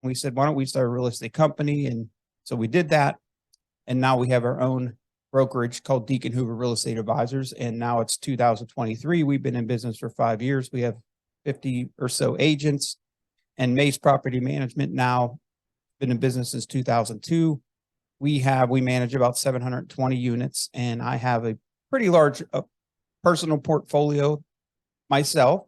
We said, why don't we start a real estate company? And so we did that. And now we have our own brokerage called Deacon Hoover Real Estate Advisors. And now it's 2023. We've been in business for 5 years. We have 50 or so agents, and Mace Property Management now been in business since 2002. We manage about 720 units, and I have a pretty large personal portfolio myself.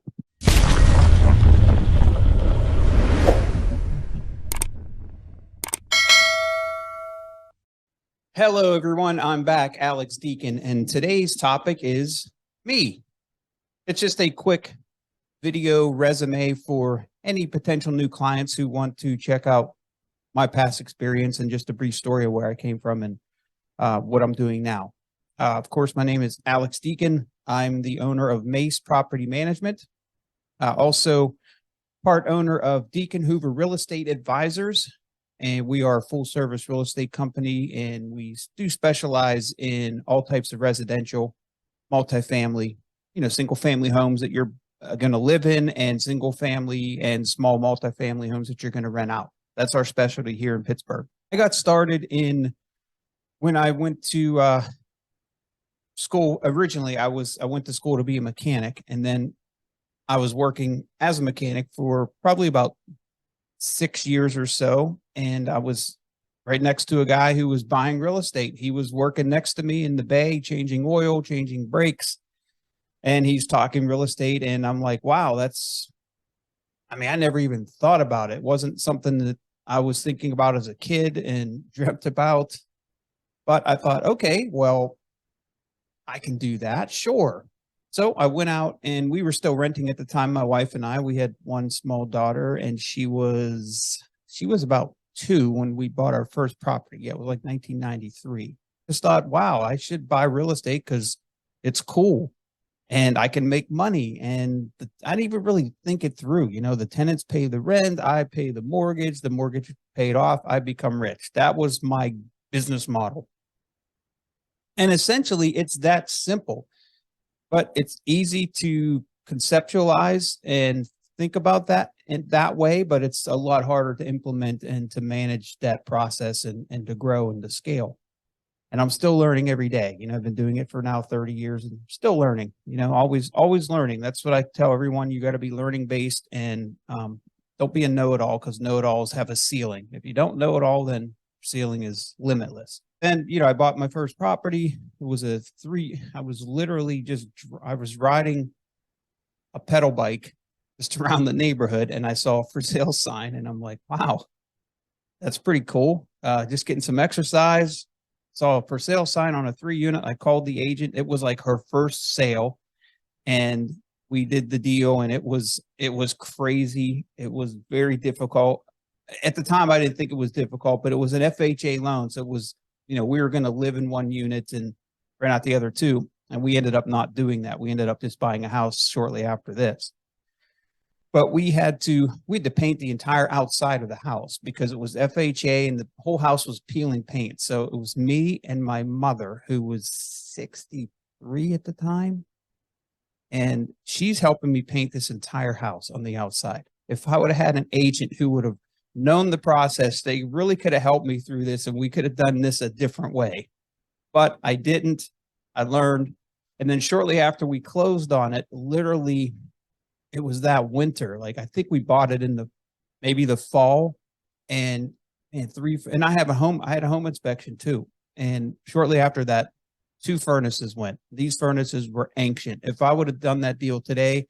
Hello, everyone. I'm back, Alex Deacon, and today's topic is me. It's just a quick video resume for any potential new clients who want to check out my past experience and just a brief story of where I came from and what I'm doing now. Of course, my name is Alex Deacon. I'm the owner of Mace Property Management, also part owner of Deacon Hoover Real Estate Advisors. And we are a full service real estate company, and we do specialize in all types of residential, multifamily, single family homes that you're going to live in, and single family and small multifamily homes that you're going to rent out. That's our specialty here in Pittsburgh. I got started when I went to school. Originally, I went to school to be a mechanic, and then I was working as a mechanic for probably about 6 years or so. And I was right next to a guy who was buying real estate. He was working next to me in the bay, changing oil, changing brakes, and he's talking real estate. And I'm like, wow, I never even thought about it. It wasn't something that I was thinking about as a kid and dreamt about, but I thought, okay, well, I can do that. Sure. So I went out, and we were still renting at the time. My wife and we had one small daughter, and she was about 2 when we bought our first property. Yeah, it was like 1993. Just thought, wow, I should buy real estate because it's cool and I can make money. And I didn't even really think it through. The tenants pay the rent, I pay the mortgage paid off, I become rich. That was my business model. And essentially, it's that simple. But it's easy to conceptualize and think about that in that way, but it's a lot harder to implement and to manage that process and to grow and to scale. And I'm still learning every day. I've been doing it for now 30 years and still learning, always learning. That's what I tell everyone. You got to be learning based, and don't be a know-it-all, because know-it-alls have a ceiling. If you don't know it all, then ceiling is limitless. Then, I bought my first property. It was I was riding a pedal bike just around the neighborhood, and I saw a for sale sign, and I'm like, wow, that's pretty cool. Just getting some exercise. Saw a for sale sign on a 3-unit. I called the agent. It was like her first sale, and we did the deal, and it was crazy. It was very difficult. At the time, I didn't think it was difficult, but it was an FHA loan. So it was, we were going to live in one unit and rent out the other 2. And we ended up not doing that. We ended up just buying a house shortly after this. But we had to paint the entire outside of the house because it was FHA and the whole house was peeling paint. So it was me and my mother, who was 63 at the time. And she's helping me paint this entire house on the outside. If I would have had an agent who would have known the process, they really could have helped me through this, and we could have done this a different way. But I didn't. I learned. And then shortly after we closed on it, literally, it was that winter. Like, I think we bought it in maybe the fall, and I had a home inspection too. And shortly after that, 2 furnaces went. These furnaces were ancient. If I would have done that deal today,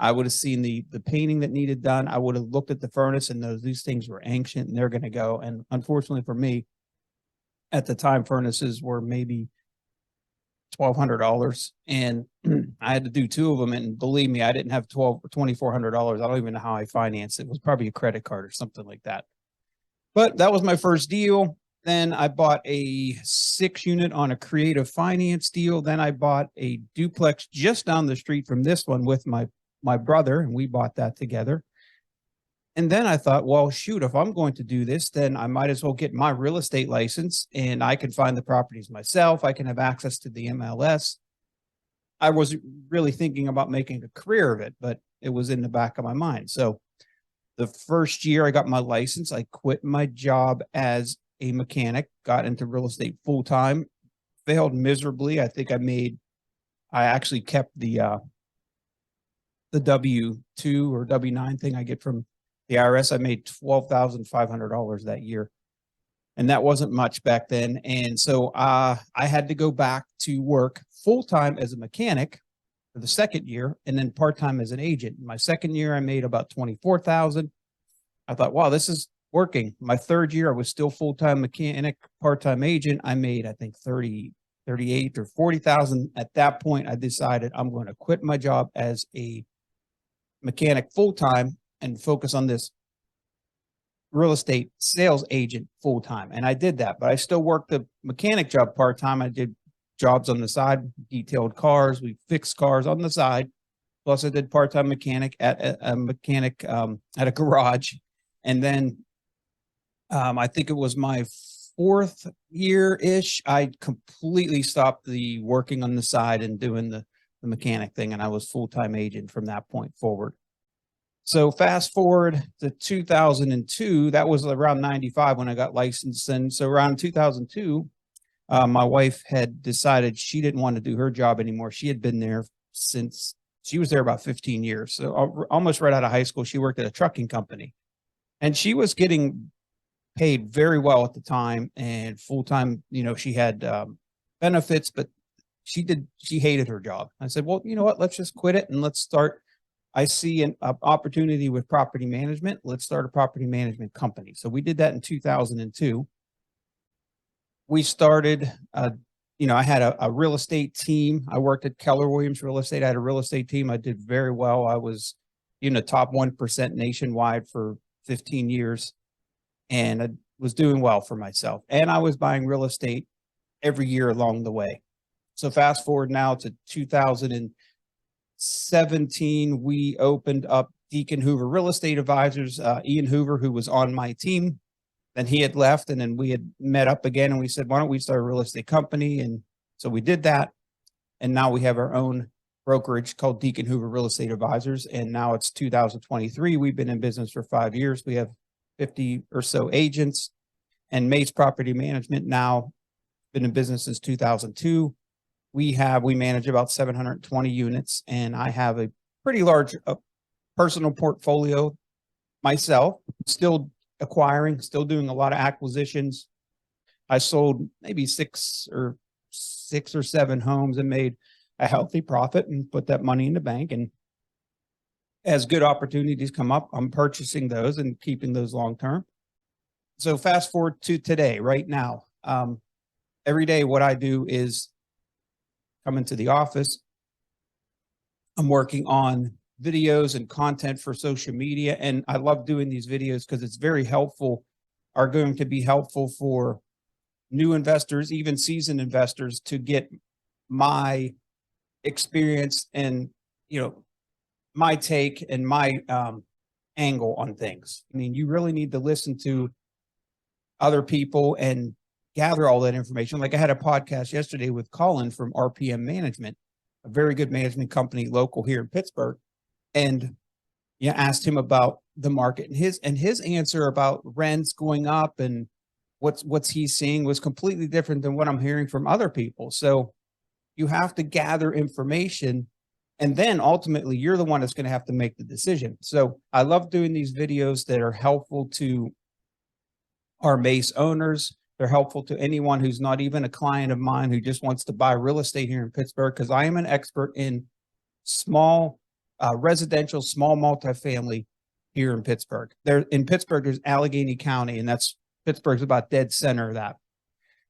I would have seen the painting that needed done. I would have looked at the furnace and these things were ancient and they're going to go. And unfortunately for me, at the time, furnaces were maybe $1,200, and I had to do 2 of them. And believe me, I didn't have $2,400. I don't even know how I financed it. It was probably a credit card or something like that. But that was my first deal. Then I bought a 6-unit on a creative finance deal. Then I bought a duplex just down the street from this one with my brother, and we bought that together. And then I thought, well, shoot, if I'm going to do this, then I might as well get my real estate license, and I can find the properties myself. I can have access to the MLS. I was really thinking about making a career of it, but it was in the back of my mind. So The first year I got my license, I quit my job as a mechanic, got into real estate full time, failed miserably. I think I actually kept the W-2 or W-9 thing I get from the IRS. I made $12,500 that year. And that wasn't much back then. And so I had to go back to work full time as a mechanic for the second year, and then part time as an agent. My second year, I made about 24,000. I thought, wow, this is working. My third year, I was still full time mechanic, part time agent. I made, I think, 38 or 40,000. At that point, I decided I'm going to quit my job as a mechanic full time and focus on this real estate sales agent full time. And I did that, but I still worked the mechanic job part time. I did jobs on the side, detailed cars. We fixed cars on the side. Plus I did part time mechanic at a garage. And then I think it was my fourth year ish, I completely stopped the working on the side and doing the mechanic thing. And I was full time agent from that point forward. So fast forward to 2002, that was around 95 when I got licensed. And so around 2002, my wife had decided she didn't want to do her job anymore. She had been there since she was there about 15 years. So almost right out of high school, she worked at a trucking company, and she was getting paid very well at the time and full time. You know, she had benefits, but she hated her job. I said, well, you know what, let's just quit it and let's start. I see an opportunity with property management. Let's start a property management company. So we did that in 2002. We started, I had a real estate team. I worked at Keller Williams Real Estate. I had a real estate team. I did very well. I was, top 1% nationwide for 15 years, and I was doing well for myself. And I was buying real estate every year along the way. So fast forward now to 2017, we opened up Deacon Hoover Real Estate Advisors. Ian Hoover, who was on my team, then he had left, and then we had met up again, and we said, why don't we start a real estate company? And so we did that. And now we have our own brokerage called Deacon Hoover Real Estate Advisors. And now it's 2023. We've been in business for 5 years. We have 50 or so agents. And Mace Property Management now been in business since 2002. We manage about 720 units, and I have a pretty large personal portfolio myself, still acquiring, still doing a lot of acquisitions. I sold maybe six or seven homes and made a healthy profit and put that money in the bank. And as good opportunities come up, I'm purchasing those and keeping those long term. So fast forward to today, right now. Every day what I do is come into the office. I'm working on videos and content for social media. And I love doing these videos because it's very helpful, are going to be helpful for new investors, even seasoned investors, to get my experience and, my take and my angle on things. I mean, you really need to listen to other people and gather all that information. Like I had a podcast yesterday with Colin from RPM Management, a very good management company local here in Pittsburgh. And asked him about the market, and his answer about rents going up and what's he seeing was completely different than what I'm hearing from other people. So you have to gather information, and then ultimately you're the one that's going to have to make the decision. So I love doing these videos that are helpful to our Mace owners. They're helpful to anyone who's not even a client of mine who just wants to buy real estate here in Pittsburgh, because I am an expert in small residential, small multifamily here in Pittsburgh. In Pittsburgh, there's Allegheny County, and Pittsburgh's about dead center of that.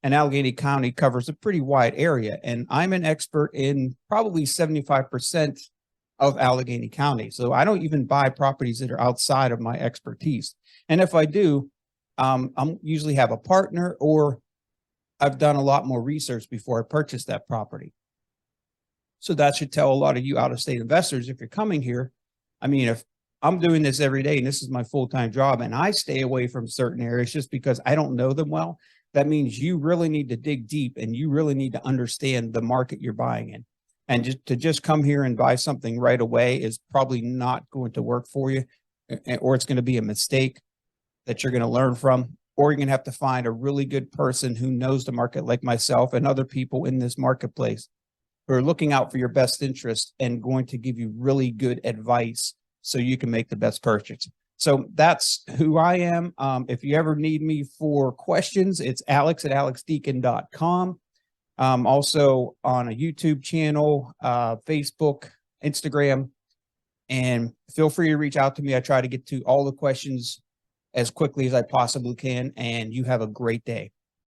And Allegheny County covers a pretty wide area. And I'm an expert in probably 75% of Allegheny County. So I don't even buy properties that are outside of my expertise. And if I do, I'm usually have a partner, or I've done a lot more research before I purchase that property. So that should tell a lot of you out-of-state investors, if you're coming here, I mean, if I'm doing this every day and this is my full-time job and I stay away from certain areas just because I don't know them well, that means you really need to dig deep and you really need to understand the market you're buying in. And just come here and buy something right away is probably not going to work for you. or it's going to be a mistake that you're going to learn from, or you're going to have to find a really good person who knows the market like myself and other people in this marketplace who are looking out for your best interest and going to give you really good advice so you can make the best purchase. So that's who I am. If you ever need me for questions, it's alex@alexdeacon.com. Also on a YouTube channel, Facebook, Instagram, and feel free to reach out to me. I try to get to all the questions as quickly as I possibly can, and you have a great day.